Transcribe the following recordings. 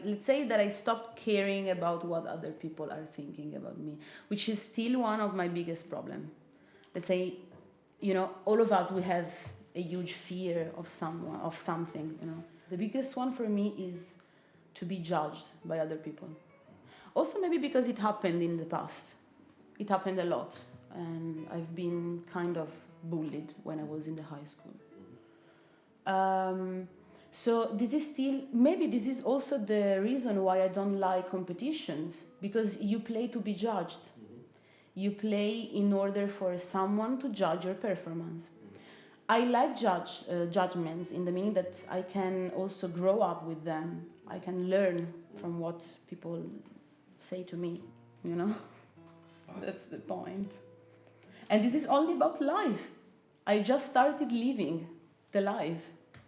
let's say that I stopped caring about what other people are thinking about me, which is still one of my biggest problems. Let's say, all of us, we have a huge fear of something. The biggest one for me is to be judged by other people. Also maybe because it happened in the past. It happened a lot, and I've been kind of bullied when I was in the high school. So this is also the reason why I don't like competitions, because you play to be judged. You play in order for someone to judge your performance. I like judgments in the meaning that I can also grow up with them. I can learn from what people say to me, That's the point. And this is only about life. I just started living the life.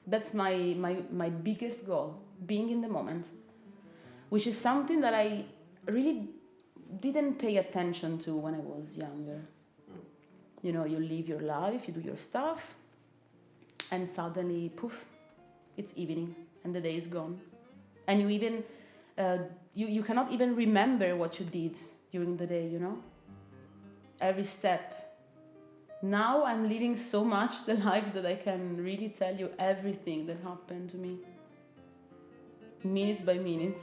That's my biggest goal, being in the moment, which is something that I really didn't pay attention to when I was younger. You live your life, you do your stuff, and suddenly, poof, it's evening and the day is gone. And you even, you cannot even remember what you did during the day, Every step. Now I'm living so much the life that I can really tell you everything that happened to me, minute by minute.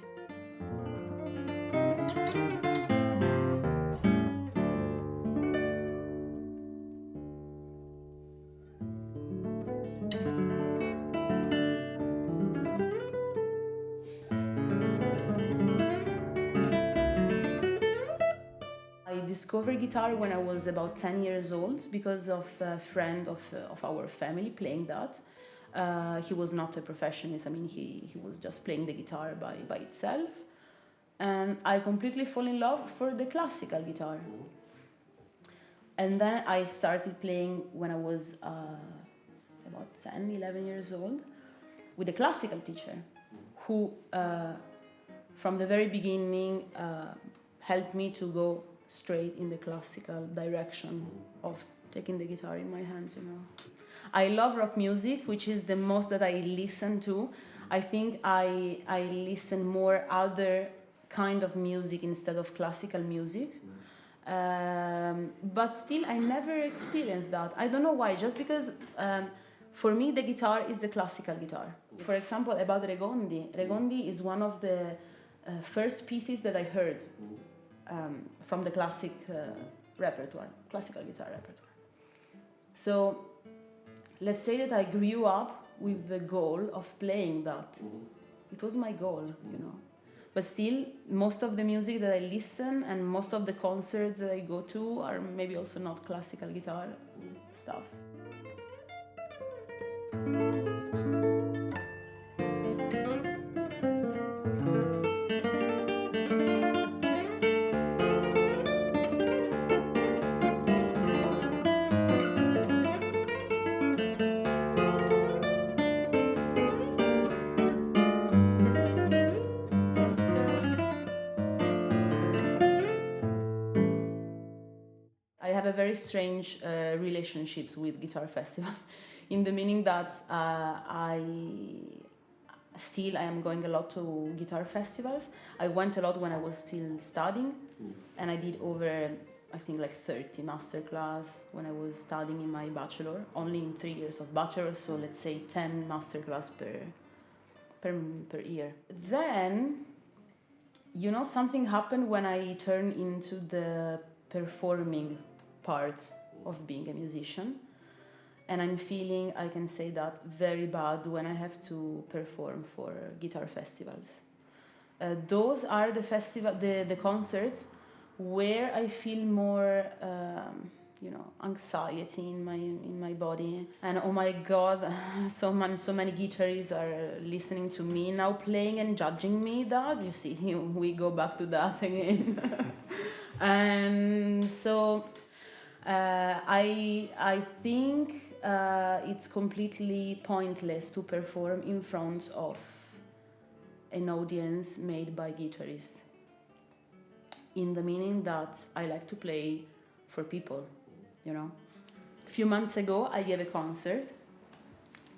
I discovered guitar when I was about 10 years old because of a friend of our family playing that. He was not a professionist. I mean, he was just playing the guitar by itself. And I completely fall in love for the classical guitar. And then I started playing when I was about 10, 11 years old with a classical teacher who, from the very beginning, helped me to go straight in the classical direction of taking the guitar in my hands, I love rock music, which is the most that I listen to. I think I listen more other kind of music instead of classical music. But still, I never experienced that. I don't know why, just because for me the guitar is the classical guitar. For example, about Regondi is one of the first pieces that I heard from the classical guitar repertoire. So let's say that I grew up with the goal of playing that. It was my goal, But still, most of the music that I listen and most of the concerts that I go to are maybe also not classical guitar stuff. I have a very strange relationships with Guitar Festival, in the meaning that I am going a lot to guitar festivals. I went a lot when I was still studying, and I did over, I think, like 30 masterclass when I was studying in my bachelor, only in 3 years of bachelor, so let's say 10 masterclass per year. Then, something happened when I turned into the performing part of being a musician, and I'm feeling, I can say that, very bad when I have to perform for guitar festivals. Those are the concerts where I feel more anxiety in my body, and oh my god, so many guitarists are listening to me now playing and judging me. That, you see, we go back to that again. And so I think it's completely pointless to perform in front of an audience made by guitarists, in the meaning that I like to play for people, A few months ago, I gave a concert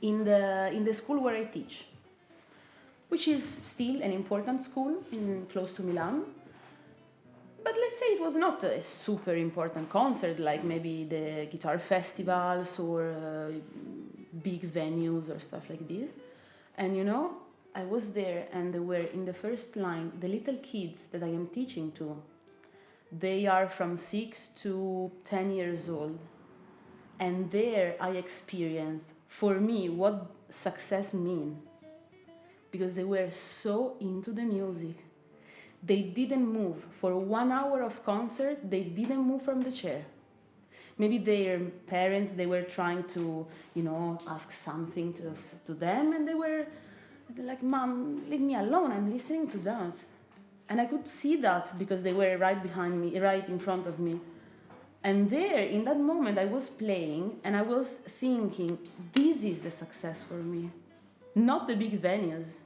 in the school where I teach. which is still an important school close to Milan. But let's say it was not a super important concert like maybe the guitar festivals or big venues or stuff like this. And you know, I was there and they were in the first line, the little kids that I am teaching to. They are from 6 to 10 years old. And there I experienced, for me, what success means. Because they were so into the music. They didn't move. For 1 hour of concert, they didn't move from the chair. Maybe their parents, they were trying to, you know, ask something to them, and they were like, Mom, leave me alone, I'm listening to that. And I could see that because they were right behind me, right in front of me. And there, in that moment, I was playing, and I was thinking, this is the success for me. Not the big venues,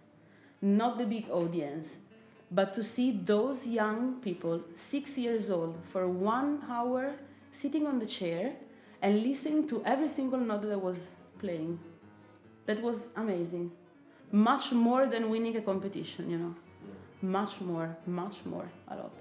not the big audience, but to see those young people, 6 years old, for 1 hour, sitting on the chair and listening to every single note that I was playing. That was amazing. Much more than winning a competition, you know. Much more, a lot.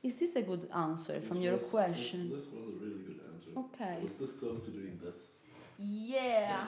Is this a good answer from your question? This was a really good answer. Okay. I was this close to doing this. Yeah.